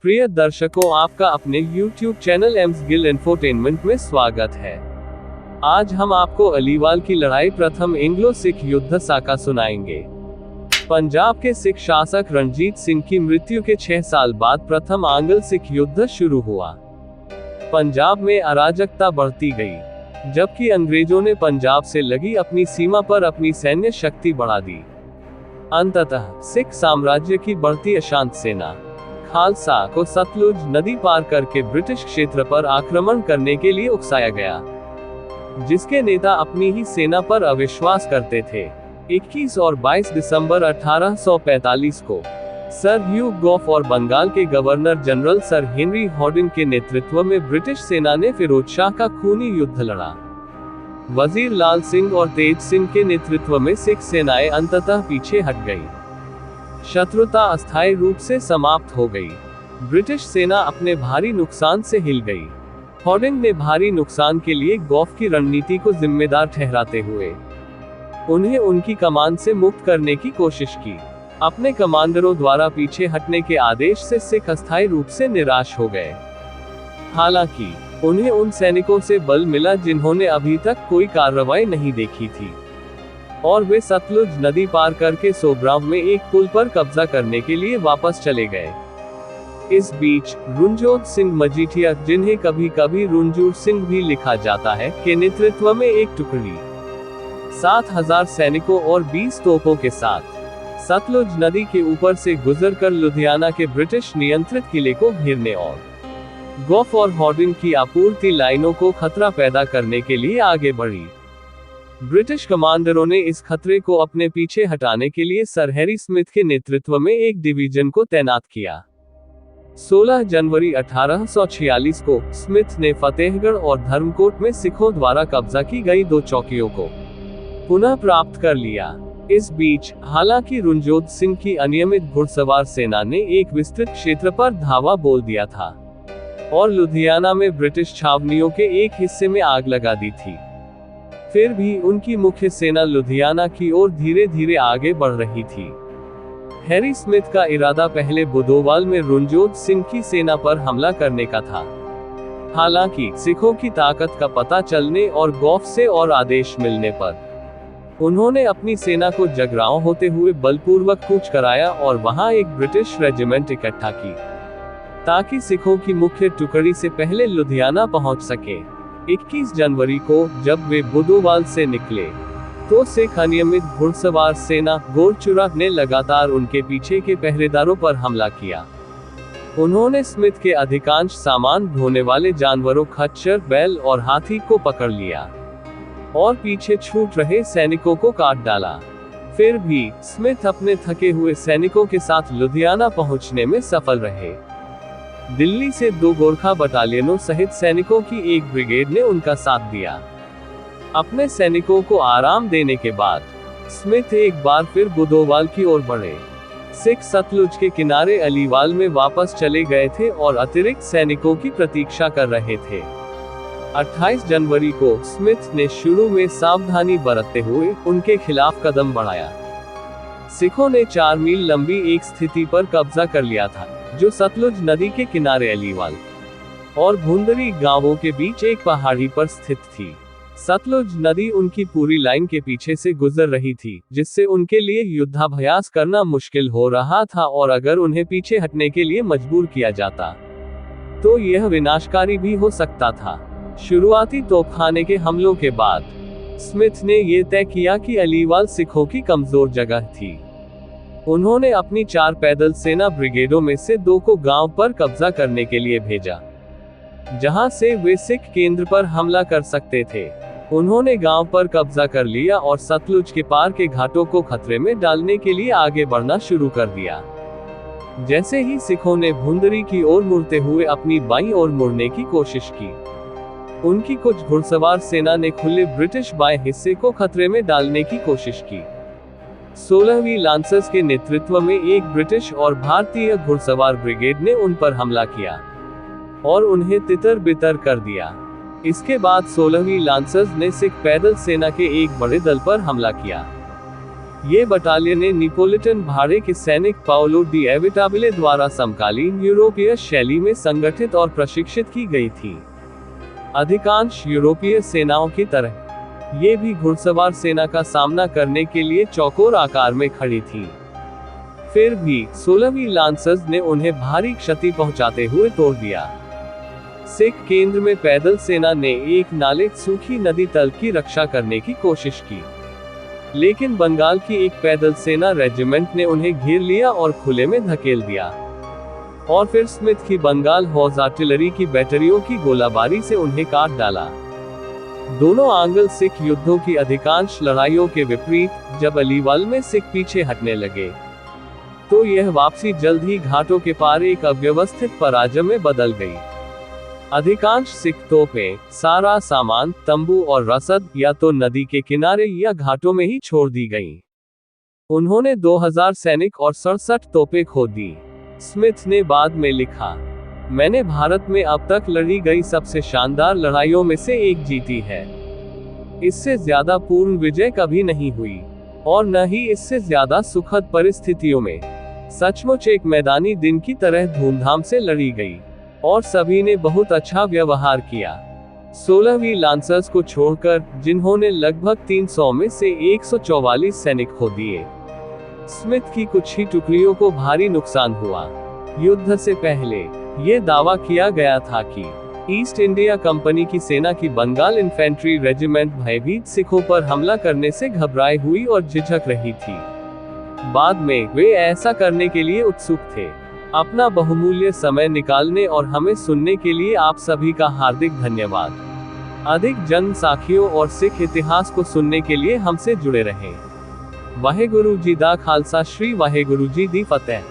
प्रिय दर्शकों, आपका अपने YouTube channel AIIMS Gill infotainment में स्वागत है। आज हम आपको अलीवाल की लड़ाई प्रथम एंग्लो सिख युद्ध साका सुनाएंगे। पंजाब के सिख शासक रणजीत सिंह की मृत्यु के 6 साल बाद प्रथम आंग्ल सिख युद्ध शुरू हुआ। पंजाब में अराजकता बढ़ती गई, जबकि अंग्रेजों ने पंजाब से लगी अपनी सीमा पर अपनी सैन्य शक्ति बढ़ा दी। अंततः सिख साम्राज्य की बढ़ती अशांत सेना खालसा को सतलुज नदी पार करके ब्रिटिश क्षेत्र पर आक्रमण करने के लिए उकसाया गया, जिसके नेता अपनी ही सेना पर अविश्वास करते थे। 21 और 22 दिसंबर 1845 को सर ह्यू गॉफ और बंगाल के गवर्नर जनरल सर हेनरी हॉडिन के नेतृत्व में ब्रिटिश सेना ने फिरोज शाह का खूनी युद्ध लड़ा। वजीर लाल सिंह और तेज सिंह के नेतृत्व में सिख सेनाएं अंततः पीछे हट गई। शत्रुता अस्थायी रूप से समाप्त हो गई। ब्रिटिश सेना अपने भारी नुकसान से हिल गई। हॉडिन ने भारी नुकसान के लिए गॉफ की रणनीति को जिम्मेदार ठहराते हुए उन्हें उनकी कमान से मुक्त करने की कोशिश की। अपने कमांडरों द्वारा पीछे हटने के आदेश से सिख अस्थायी रूप से निराश हो गए। हालांकि उन्हें उन सैनिकों से बल मिला जिन्होंने अभी तक कोई कार्रवाई नहीं देखी थी, और वे सतलुज नदी पार करके सोब्राम में एक पुल पर कब्जा करने के लिए वापस चले गए। इस बीच रुनजोत सिंह मजीठिया, जिन्हें कभी कभी रुनजूर सिंह भी लिखा जाता है, के नेतृत्व में एक टुकड़ी 7000 सैनिकों और 20 तोपों के साथ सतलुज नदी के ऊपर से गुजरकर लुधियाना के ब्रिटिश नियंत्रित किले को घेरने और गॉफ और हॉडिन की आपूर्ति लाइनों को खतरा पैदा करने के लिए आगे बढ़ी। ब्रिटिश कमांडरों ने इस खतरे को अपने पीछे हटाने के लिए सर हैरी स्मिथ के नेतृत्व में एक डिवीजन को तैनात किया। 16 जनवरी 1846 को स्मिथ ने फतेहगढ़ और धर्मकोट में सिखों द्वारा कब्जा की गई 2 चौकियों को पुनः प्राप्त कर लिया। इस बीच हालांकि रुनजोत सिंह की अनियमित घुड़सवार सेना ने एक विस्तृत क्षेत्र पर धावा बोल दिया था और लुधियाना में ब्रिटिश छावनियों के एक हिस्से में आग लगा दी थी, फिर भी उनकी मुख्य सेना लुधियाना की ओर धीरे धीरे आगे बढ़ रही थी। हैरी स्मिथ का इरादा पहले बुदोवाल में रुनजोत सिंह की सेना पर हमला करने का था। हालांकि सिखों की ताकत का पता चलने और गॉफ से और आदेश मिलने पर उन्होंने अपनी सेना को जगरांव होते हुए बलपूर्वक कूच कराया और वहां एक ब्रिटिश रेजिमेंट इकट्ठा की, ताकि सिखों की मुख्य टुकड़ी से पहले लुधियाना पहुंच सके। 21 जनवरी को जब वे बुदोवाल से निकले, तो सिख अनियमित घुड़सवार सेना गोरचुरा ने लगातार उनके पीछे के पहरेदारों पर हमला किया। उन्होंने स्मिथ के अधिकांश सामान ढोने वाले जानवरों खच्चर, बैल और हाथी को पकड़ लिया और पीछे छूट रहे सैनिकों को काट डाला। फिर भी स्मिथ अपने थके हुए सैनिकों के साथ लुधियाना पहुंचने में सफल रहे। दिल्ली से 2 गोरखा बटालियनों सहित सैनिकों की एक ब्रिगेड ने उनका साथ दिया। अपने सैनिकों को आराम देने के बाद स्मिथ एक बार फिर बुदोवाल की ओर बढ़े। सिख सतलुज के किनारे अलीवाल में वापस चले गए थे और अतिरिक्त सैनिकों की प्रतीक्षा कर रहे थे। 28 जनवरी को स्मिथ ने शुरू में सावधानी बरतते हुए उनके खिलाफ कदम बढ़ाया। सिखों ने 4 मील लंबी एक स्थिति पर कब्जा कर लिया था, जो सतलुज नदी के किनारे अलीवाल और भुंदरी गांवों के बीच एक पहाड़ी पर स्थित थी। सतलुज नदी उनकी पूरी लाइन के पीछे से गुजर रही थी, जिससे उनके लिए युद्धाभ्यास करना मुश्किल हो रहा था, और अगर उन्हें पीछे हटने के लिए मजबूर किया जाता तो यह विनाशकारी भी हो सकता था। शुरुआती तोपखाने के हमलों के बाद स्मिथ ने यह तय किया कि अलीवाल सिखों की कमजोर जगह थी। उन्होंने अपनी 4 पैदल सेना ब्रिगेडों में से 2 को गांव पर कब्जा करने के लिए भेजा, जहां से वे सिख केंद्र पर हमला कर सकते थे। उन्होंने गांव पर कब्जा कर लिया और सतलुज के पार के घाटों को खतरे में डालने के लिए आगे बढ़ना शुरू कर दिया। जैसे ही सिखों ने भुंदरी की ओर मुड़ते हुए अपनी बाईं ओर मुड़ने की कोशिश की, उनकी कुछ घुड़सवार सेना ने खुले ब्रिटिश बाएं हिस्से को खतरे में डालने की कोशिश की। 16वीं लांसर्स के नेतृत्व में एक ब्रिटिश और भारतीय घुड़सवार ब्रिगेड ने उन पर हमला किया और उन्हें तितर बितर कर दिया। इसके बाद 16वीं लांसर्स ने सिख पैदल सेना के एक बड़े दल पर हमला किया। ये बटालियनें नेपोलिटन भाड़े के सैनिक पाओलो डी एविटाबिले द्वारा समकालीन यूरोपीय शैली में संगठित और प्रशिक्षित की गई थी। अधिकांश यूरोपीय सेनाओं की तरह ये भी घुड़सवार सेना का सामना करने के लिए चौकोर आकार में खड़ी थी। फिर भी 16वीं लांसर्स ने उन्हें भारी क्षति पहुंचाते हुए तोड़ दिया। सिख केंद्र में पैदल सेना ने एक नाले सूखी नदी तल की रक्षा करने की कोशिश की, लेकिन बंगाल की एक पैदल सेना रेजिमेंट ने उन्हें घेर लिया और खुले में धकेल दिया, और फिर स्मिथ की बंगाल हॉर्स आर्टिलरी की बैटरियों की गोलाबारी से उन्हें काट डाला। दोनों आंग्ल सिख युद्धों की अधिकांश लड़ाइयों के विपरीत, जब अलीवाल में सिख पीछे हटने लगे, तो यह वापसी जल्द ही घाटों के पार एक अव्यवस्थित पराजय में बदल गई। अधिकांश सिख तोपें, सारा सामान, तंबू और रसद या तो नदी के किनारे या घाटों में ही छोड़ दी गईं। उन्होंने 2000 सैनिक और 67 तोपें खो दी। स्मिथ ने बाद में लिखा, मैंने भारत में अब तक लड़ी गई सबसे शानदार लड़ाइयों में से एक जीती है। इससे ज्यादा पूर्ण विजय कभी नहीं हुई, और न ही इससे ज्यादा सुखद परिस्थितियों में। सचमुच एक मैदानी दिन की तरह धूमधाम से लड़ी गई, और सभी ने बहुत अच्छा व्यवहार किया। 16वीं लांसर्स को छोड़कर, जिन्होंने लगभग 300 में से 144 सैनिक खो दिए। स्मिथ की कुछ ही टुकड़ियों को भारी नुकसान हुआ। युद्ध से पहले यह दावा किया गया था कि ईस्ट इंडिया कंपनी की सेना की बंगाल इन्फेंट्री रेजिमेंट भयभीत सिखों पर हमला करने से घबराई हुई और झिझक रही थी। बाद में वे ऐसा करने के लिए उत्सुक थे। अपना बहुमूल्य समय निकालने और हमें सुनने के लिए आप सभी का हार्दिक धन्यवाद। अधिक जन्म साखियों और सिख इतिहास को सुनने के लिए हमसे जुड़े रहें। वाहेगुरु जी दा खालसा, श्री वाहेगुरु जी दी फतेह।